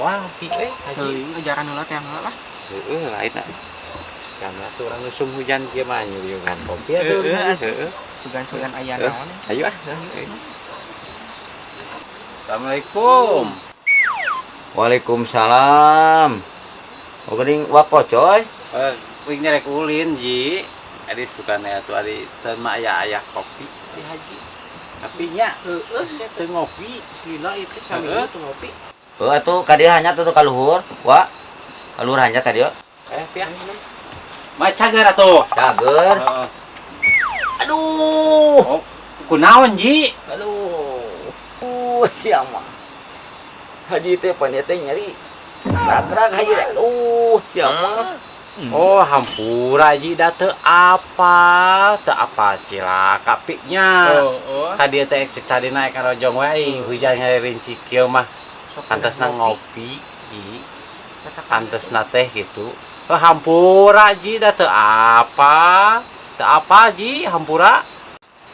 Wah, haji. Heuing ajaran heula teh heula lah. Lain nah. Karena tuh orang musim hujan dia mah nyuyungan kopi atuh. Sugan-sugan aya naon. Ayo ah. Assalamualaikum. Waalaikumsalam. Geuning wako coy. Wing nyerek ulin ji. Adi sukana atuh adi teu mah aya kopi di haji. Tapi nya teu ngopi sila itu sambil teu ngopi. Atuh ka dieu hanya tuh ka luhur. Wa. Ka luhur hanya ka dieu. Sia. Mah cager atuh. Cager. Aduh. Oh, kunaon ji? Aduh. Siang mah. Haji teh panya teh nyeri. Rag-rag haji. Siang mah. Oh, hampura ji da teu apa cilaka piknya. Tadi teh cek tadi naik ka rojong wae, hujan ngaririnci kieu mah. Pantesna ngopi, ji. Pantesna teh gitu. Oh, hampura ji da teu apa ji hampura.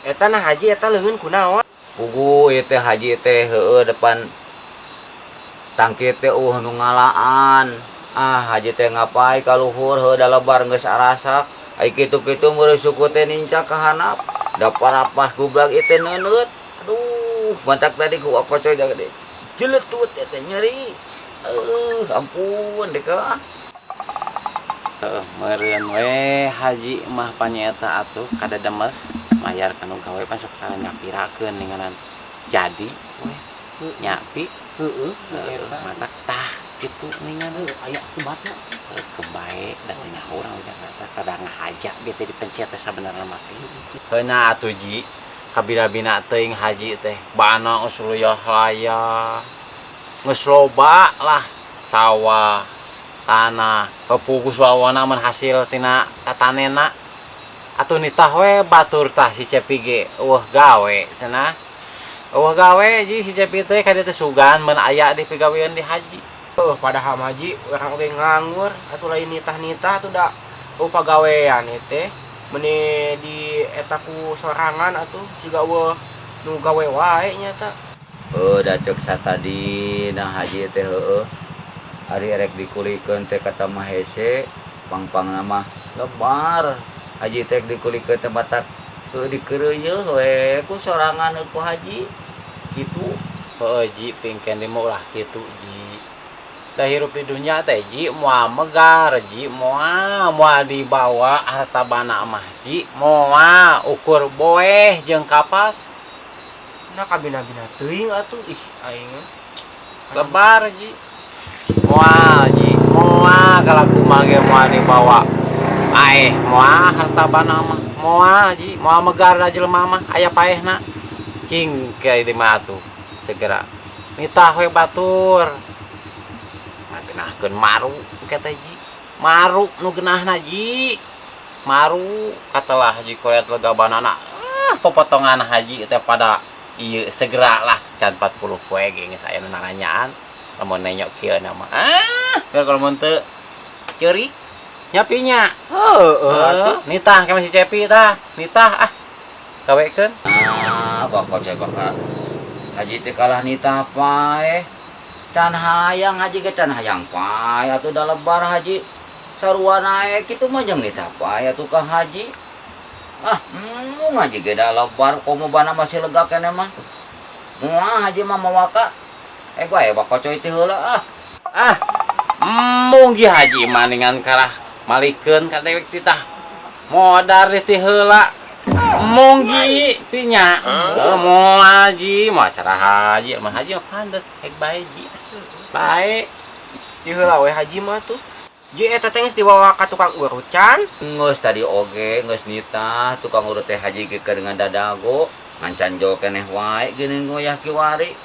Eta nah haji eta leungeun kunaon? Pugu ieu teh haji teh heueuh depan tangki teh nu ngalaan. Haji teh ngapai ka luhur heuh da lebar geus arasak. Ai kitu-kitu meureun suku teh nincak ka handap. Da parapas gublag ieu teh neuneut. Aduh, mantak tadi ku apa coy da gede. Jeletut teh nyeri. Ampun deh ka. Meureun we haji mah panyaeta atuh kada demes mayar kanu gawe masuk ka nyapirakeun ninganan. Jadi we nyapi matak tah gitu ningan aya tubatna kebae da teh nyaurang udah kada ngahaja dia teh dipencet teh sabenerna mah heuna atuh ji kabina-bina teuing haji teh bana usuluyah raya geus loba lah sawah tanah kepugus wawana mun hasil tina tatanena atuh nitah we batur tah si Cepi ge eueuh gawe cenah eueuh gawe ji si Cepi teh ka dieu teh sugan mun aya di pegawean di haji. Padahal haji urang ge nganggur atuh lain nitah-nitah atuh da pagawean ieu teh. Meni di eta ku sorangan atuh siga eueuh nu gawe wae nyata. Da cek satadi nah haji teh heueuh. Ari rek dikulikeun teh kata mahese pang-pangna mah lebar. Haji teh dikulikeun teh batak teu dikeureuyeun we ku sorangan ku haji. Kitu. Heueuh ji pingken di ulah kitu ji. Da hirup di dunia teh ji moal megar ji moal dibawa harta bana mah ji moal ukur boeh jeung kapas. Nah kabina-bina teuing atuh ih aing Lebar ji. Moal ji moal kalaku mah ge moal dibawa. Moal harta bana mah moal ji moal megar da jelema mah aya paehna. Cing ke di mah atuh segera nitah we batur. Genahkeun maru kata ji maru nu genahna ji maru katalah ji koret legabanana pepotongan haji teh pada ieu segera lah can 40 poe ge geus aya nu nanganyaan lamun nenyok kieu na mah biar kalau mun teu ceurik nyapinya atuh nitah ka si Cepi tah nitah gawekeun Bakal cai bakal haji teh kalah nitah pae. Can hayang haji ge can hayang pae atuh da lebar haji sarua naek kitu mah jeung nitah pae atuh ka haji. Haji ge da lebar komo bana masih lega keneh mah. Moal haji mah mawaka. Bae bakal coy teh heula mung ge haji maningan karah malikeun ka dewek titah modar teh heula mung ji pinya moal haji mah cara haji mah pantes bae ji bae di heula we haji mah tuh ji eta teh geus dibawa ka tukang urut can geus tadi oge geus nitah tukang urut teh haji ge dengan dadago ngancan jo keneh wae geuning ngoyah kiwari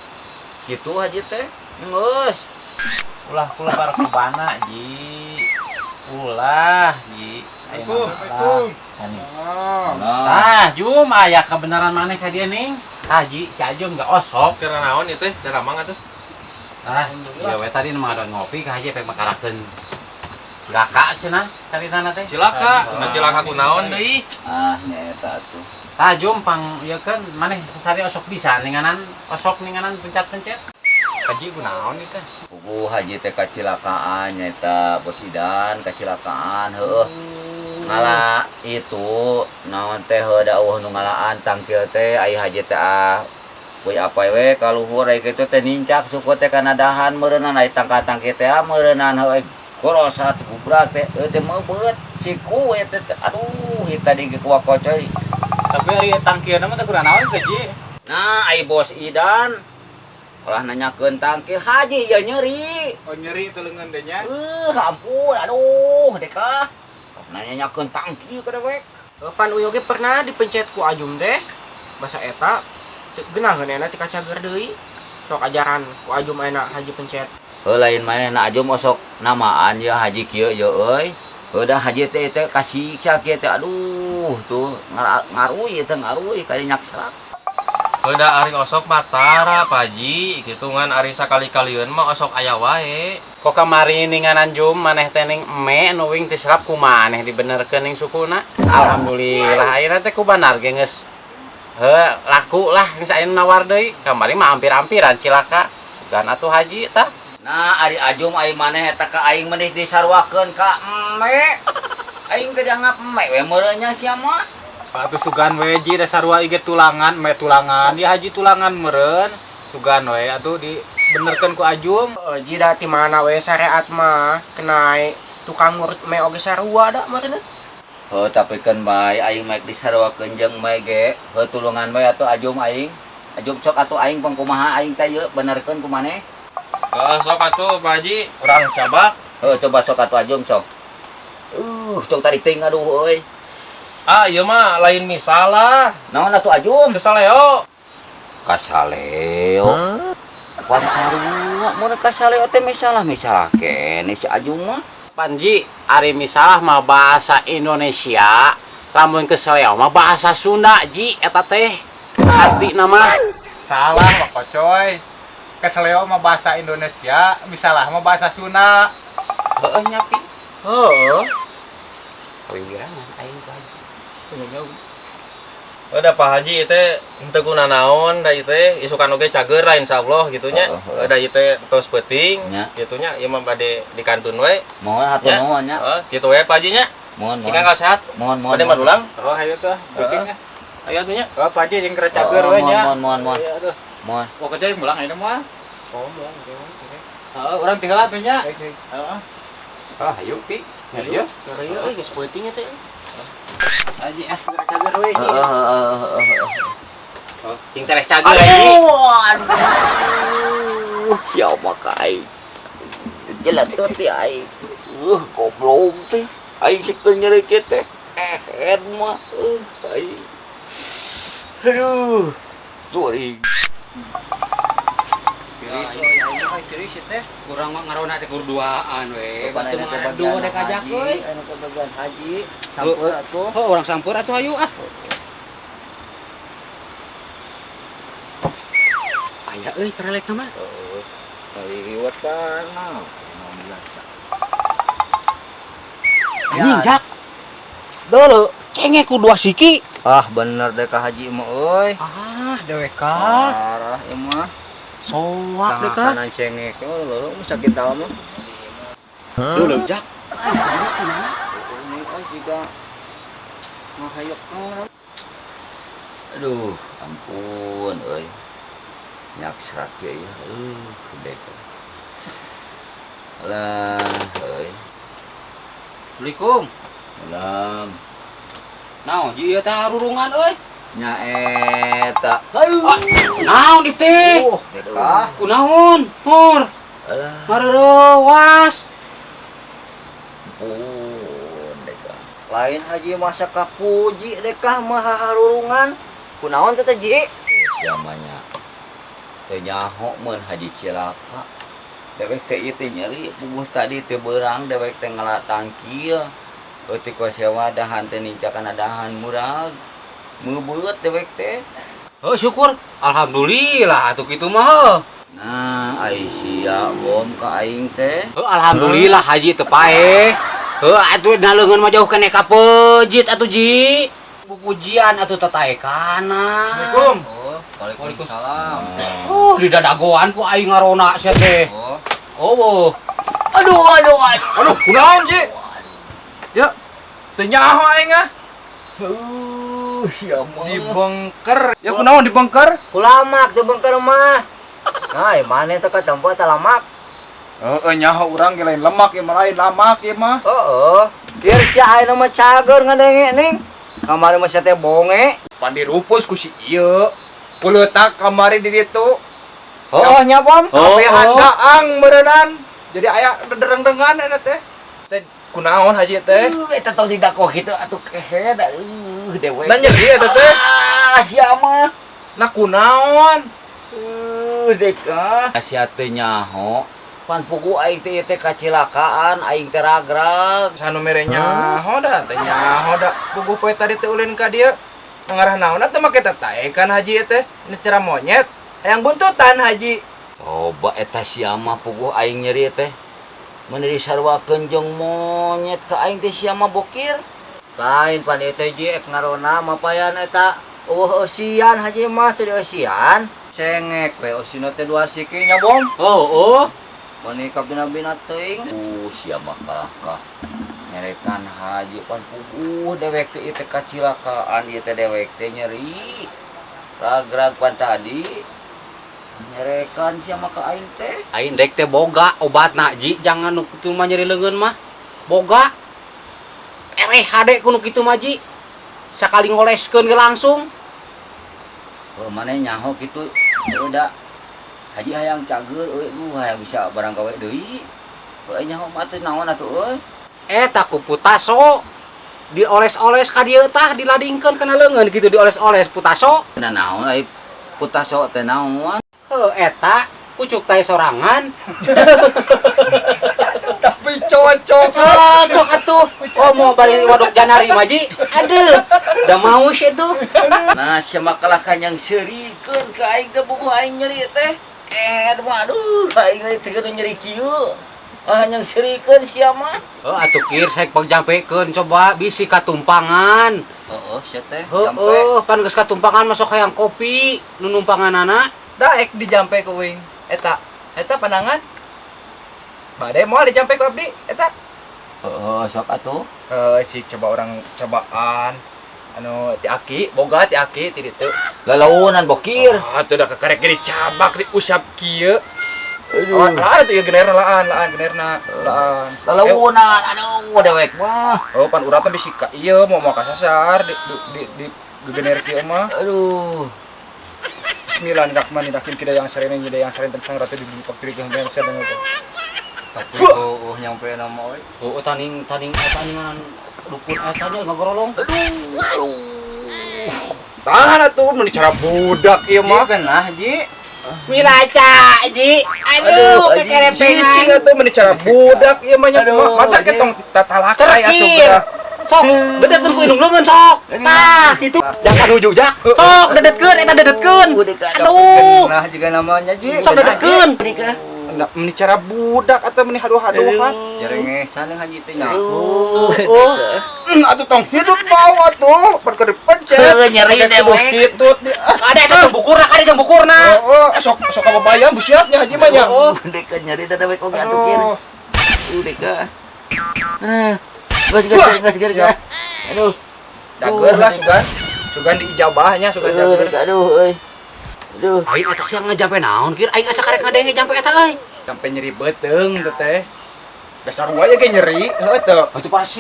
kitu haji teh geus ulah kula bar kubana ji ulah ji jum aya kebenaran maneh ka dieu ning haji si Ajum enggak osok Kira naon ieu teh? Cara mang atuh. iya we tadi mah ada ngopi ka haji pek makarakeun cilaka cenah caritana teh Cilaka, cilaka kunaon deui? Nyaeta tuh Jum pang ieu kan maneh sasari osok bisa ninganan osok ninganan pencet-pencet Haji kunaon ieu teh? Puguh haji teh kecelakaan nyata Bos Idan kecelakaan heuh. Ngala itu naon teh heuda eueuh nu ngalaan tangkil teh aya haji teh we apa we kaluhur aya kitu teh nincak suku teh kana dahan meureunna aya tangka-tangki teh meureunna heueuy gorosat gubrak teh teh meubeut siku eta teh aduh hita di kuak coy. Tapi ari tangkieuna mah teh kunaon Haji? Nah ai Bos Idan ulah nanyakeun tangkil haji ya nyeri. Oh nyeri teh leungeun teh nya. Ampun aduh dekah nanyakeun tangkil ka dewek. Pan uyo ge pernah dipencet ku Ajum teh. Masa eta geunah geunana ti kacager deui. Sok ajaran ku Ajum ayeuna haji pencet. Lain manehna Ajum osok namaan ya haji kieu ye euy. Udah haji teh kasih kieu teh aduh tuh ngaruy teh ngaruy kali nyaksrak. Heuda ari osok matara Paji, kitu ngan ari sakali-kalieun mah osok aya wae. Kok kamari ninganan Jum maneh teh ning eme nu wing teh serap kumaneh dibenerkeun ning sukuna. Alhamdulillah ayeuna teh kubanar ge geus laku lah geus aya nawar deui. Kamari mah hampir-hampiran cilaka. Gan atuh haji tah. Nah ari Ajum ai maneh eta ka aing menih disarwakeun ka eme. Aing teh dianggap eme we meureun nya sia mah. Atuh sugan we Ji da sarua ieu tulangan, me tulangan, dia haji tulangan meureun. Sugan we atuh dibenerkeun ku Ajum. Jida ti mana we syariat mah kenai tukang ngurut me oge sarua da meureun. Tapi kan bae aing maek disarwakeun jeung mae ge, tulungan bae atuh Ajum aing. Ajum sok atuh aing pangkumaha aing teh yeuh benerkeun ku maneh. Sok atuh Paji, urang cabak. Coba sok atuh Ajum sok. Sok tarik teuing aduh euy. Ah, ieu mah lain misalah. Naon atuh Ajum? Kesaleo. Kasaleo. Pan sarua mun kasaleo teh misalah kene si Ajum mah. Panji, ari misalah mah bahasa Indonesia, lamun keseleo mah bahasa Sunda Ji eta teh. Artina mah Salah Pak Kocoy. Keseleo mah bahasa Indonesia, misalah mah bahasa Sunda. heueuh nyapi. Heuh. Kawiwirangan aing ku haji. Udah Pak Haji teh henteu guna naon da ieu teh isukan oge cager lah insyaallah gitu nya. Da ieu teh tos penting kitu nya ieu mah bade dikantun we. Mohon hatur nuhun nya. Kitu we Pak Haji nya. Mohon Sing kang sehat. mohon. Bade madulang. Oh hayu teh, pentingnya. Aya atuh nya. Oh Paji jeung keur cager we nya. Mohon. Iya aduh. Mohon. Pokoknya mulang ayeuna mah. Ngomong. Heeh, urang tinggal atuh nya. Heeh. Heeh. Oh, hayu pi. Nyarieu. Ngeureun euy geus penting teh. Haji Cager we. Oh, cing tereh cager haji. Siapa ka aing? Jelas tuh ti aing. Goblok teh. Aing sik teu nyeri kieu teh. Mah. Aing. Aduh. Sorry. Ciri teh kurang mah ngarona teh kurduaan we. Batu Madu dek ajak euy. Anu kebagian haji. Sampeur atuh. Oh, orang sampeur atuh ayu ah. Aya euy terelek mah. Liwat kan. Anjing jak. Deuleu cengek ku dua siki. Ah bener deh ka haji mah euy. Ah, dewek ka. Parah ieu mah. Soak deh ka. Kanan cengek leuh sakit tahu mah. Deuleu jak. Ini juga ngahayok. Aduh, ampun euy. Nyak serak ya. Gede. Alah, euy. Assalamualaikum. Malam. Naon ji ieu teh rurungan euy? Nya eta. Naon di teh? Dekah. Kunaon? Hor. Alah, Mareuwas. dekah. Lain haji masa kapuji dekah mah harurungan. Kunaon teh ji? Jamanya. Teu nyaho mun haji cilaka. Dewek teh ieu teh nyeri puguh tadi teh beurang dewek teh ngalatang kieu. Euti ku sewa dahan teh nincakan dahan murag. Meubeut dewek teh. Oh syukur. Alhamdulillah atuh kitu mah. Nah, ai sia bom ka aing teh. Alhamdulillah haji teu paeh. Atuh naleungeun mah jauh kene ka peujit atuh ji. Pujian atuh tataekana. Assalamualaikum. Waalaikumsalam. Di dadagoan ku aing ngarona sia teh. Oh. Aduh. Aduh, kunaon Ji? Ya, teu nyaho aing ah. Ya mah. Dibengker. Ya kunaon dibengker? Kulamak teu bengker mah. Nah, mana teh ka tempat lamak? Heeh, nyaho urang ge lain lemak ieu mah lain lamak ieu mah. Heeh. Ieu si ayeuna mah cager ngadenge ning. Kamari mah sia teh bonge. Pandirupus ku si ieu. Puleutak kamari di ditu. Oh, nya Pom. Tapi handaang meureunnan. Jadi aya dereng-dengan eta teh. Teh kunaon haji teh? Eta tong didako kitu atuh kehe da dewe. Na nyeri eta teh. Sia mah. Na kunaon? Deka. Sia teh nyaho. Pan pugu aing teh teh kacilakaan, aing teh ragrag. Sanu mere nyaho da, teh nyaho da. Puguh poe tadi teh ulin ka dieu. Ngarah naon teh make tataekan haji teh. Ini cara monyet. Hayang buntutan haji. Coba eta sia mah puguh aing nyeri teh. Mun disarwakeun jeung monyet ka aing teh sia mah bokir. Lain pan ieu teh ji ek ngarona mapayan eta. Eueuh haji mah teu eusian. Cengek we osina teh dua siki nya Bom. Oh. Mani kabina-bina teuing. Sia mah kalahkah. Nyerekan haji pan puguh dewek teh ieu teh kacilakaan ieu teh dewek teh nyeri. Ragrag pan tadi. Nyerekan sia mah ka aing teh. Aing dek teh boga obatna Ji, jangan nu kitu mah nyeri leungeun mah. Boga. RHD kudu kitu mah Ji. Sakali ngoleskeun ge langsung. Maneh nyaho kitu udah haji hayang cager euy hayang bisa barang gawe deui. Euy nyaho mah teh naon atuh euy? Eta ku putaso. Dioles-oles ka dieu tah diladingkeun kana leungeun kitu dioles-oles putaso. Nah naon ai putaso teh naon? Eta pucuk tai sorangan. Tapi cocok. Cocok atuh. Oh mau balik waduk janari mah Ji. Aduh, da mau sih tuh. Nah sia mah kalahkan yang serikeun ka aing teh puguh aing nyeri teh. Aduh aing teh kudu nyeri kieu. Yang serikeun sia mah. Oh atuh kir saek pagjampekeun coba bisi katumpangan. Heeh sia teh. Heeh, kan geus katumpangan masuk hayang kopi nu numpanganana. Daek dijampe ku uing. Eta panangan. Bade moal dijampe ku abdi eta. Heeh sok atuh. Si coba orang cobaan anu ti aki, boga ti aki ti ditu. Lalaunan bokir. Atuh da kakarek dicabak diusap kieu. Laan tuh ya laan generna laan. Lalaunan aduh dewek mah. Oh pan urang teh bisi ka ieu mau kasasar di gener kieu mah. Aduh. Bismillahirrahmanirrahim kita yang sarene nyida yang sarene sang ratu di faktori geus sedang itu. Tapi nyampe nama euy. Taning dukun eta nya ngagorolong. Tahan atuh mun cara budak ieu mah. Kenah Ji. Milaca Ji. Aduh Cicing kekerepengan. atuh mun cara budak ieu mah nya mata ketong tatalakai atuh geura. Sok, dedetkeun ku indung leungeun sok. Tah, kitu. Jangan nuju jak. Sok, dedetkeun eta dedetkeun. Aduh. Nah juga namanya Ji. Sok dedetkeun. Meni cara budak atau meni haduh-haduhan. Jerengesan yang haji teh nya. Atuh tong hidup bau atuh, pan keur dipencet. Nyeri dewek. Hitut. Ada eta teh bukurna, kade jeung bukurna. Sok kababayang busiatnya haji mah nya. Deka nyeri da dewek oge atuh kir. Deka. Gas. Aduh. Cager lah sugan diijabahnya sugan cager. Aduh euy. Aduh. Aing eta siang ngajampe naon kir aing asa karek ngadenge jampe eta euy. Sampai nyeri beteung teh. Dasar wae ge nyeri, heuh teh. Itu paras.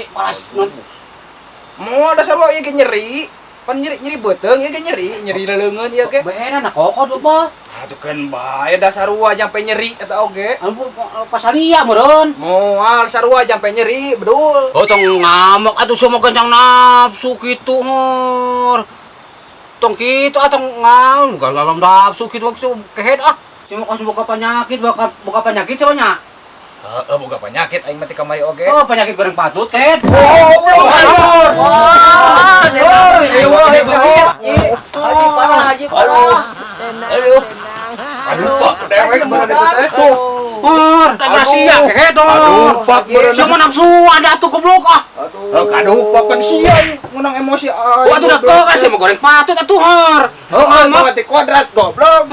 Moal dasar wae ge nyeri. Pan nyeri beteung ieu ge nyeri leungeun ieu ge. Beena na kokot mah. Atuh kan bae dasar wae sampai nyeri eta oge. Anu pasalia meureun. Moal sarua sampai nyeri, bedul. Oh tong ngamuk atuh semua kencang nafsu kitu hor. Tong kitu atong ngal, galam nafsu kitu kehed ah. Semua kasih boga penyakit semuanya. Boga penyakit aing mah ti kamari oge. Oh penyakit goreng patut kehed. Haji parah. Aduh. Aduh, Pak, dewek mah eta teh. Hor, rahasia kehed hor. Aduh, Pak, berenang. Semua nafsu ada atuh goblok ah. Aduh Kaduh papan sian ngunang emosi ay. Waduh dah kok kasih mau goreng patut atuh hor. Mati kuadrat goblok.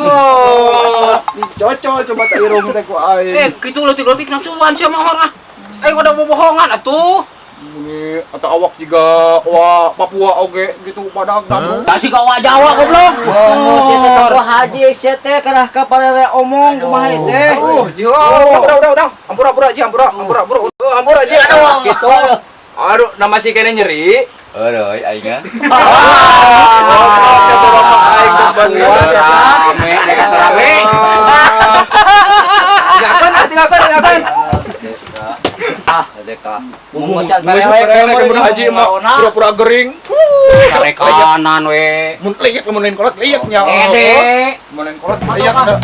Cocol coba tak irum teh ku ay. Gitu letik-letik nafsuan sih mah hor ah. Udah bohongan atuh. Ini atau awak juga wa Papua oge gitu pada kamu. Kasih ka wa Jawa goblok. Siapa haji siete kana kapalele omong kumaha teh. Udah. Ampura ji, ampura ji. Aduh. Gitu. Aduh, nama si kene nyeri. Aduh, aing kan. Rame. Tinggalkan. Deka. Bungkusan pelek haji mah pura-pura gering. Tarik kanan we. Mun liat mun lain kolot liat nya. Ede. Mun lain kolot liat.